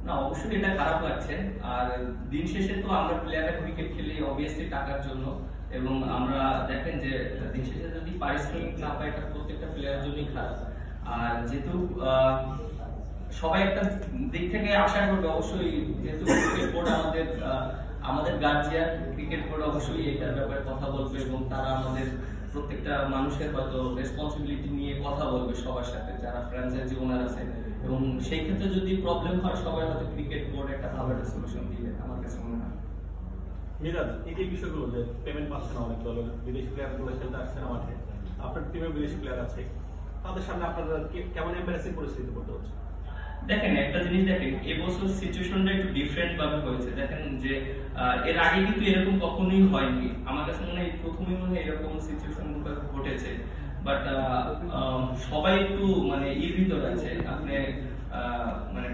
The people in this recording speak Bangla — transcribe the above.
না, অবশ্যই এটা খারাপ লাগছে। আর দিন শেষে তো আমরা প্লেয়াররা ক্রিকেট খেলি অবভিয়াসলি টাকার জন্য, এবং আমরা দেখেন যে দিন শেষে যদি পারিশ্রমিক না পায় এটা প্রত্যেকটা প্লেয়ারের জন্যই খারাপ। আর যেহেতু সবাই একটা দিক থেকে আশা করবে অবশ্যই, যেহেতু ক্রিকেট বোর্ড আমাদের গার্জিয়ান, ক্রিকেট বোর্ড অবশ্যই এটার ব্যাপারে কথা বলবে এবং তারা আমাদের প্রত্যেকটা মানুষের হয়তো রেসপন্সিবিলিটি নিয়ে কথা বলবে সবার সাথে যারা ফ্র্যাঞ্চাইজি ওনার আছে, এবং সেই ক্ষেত্রে যদি প্রবলেম হয় সবাই হয়তো ক্রিকেট বোর্ড একটা ভালো একটা সলিউশন দিবে আমার কাছে মনে হয়। মিরাজ, এই যে বিষয়গুলো যে পেমেন্ট পাচ্ছে না অনেক দল, বিদেশি প্লেয়ারগুলো খেলতে আসছে না মাঠে, আপনার টিমে বিদেশি প্লেয়ার আছে, তাদের সামনে আপনারা কেমন এম্বারেসিং পরিস্থিতি পড়তে হচ্ছে? দেখেন একটা জিনিস দেখেন, এবছর সিচুয়েশনটা একটু ডিফারেন্ট ভাবে হয়েছে। দেখেন যে এর আগে কিন্তু এরকম কখনোই হয়নি, আমার কাছে মনে হয় প্রথমেই মনে হয় এরকম সিচুয়েশন ঘটেছে। বাট সবাই একটু মানে এর ভিতর আছে, আপনি মানে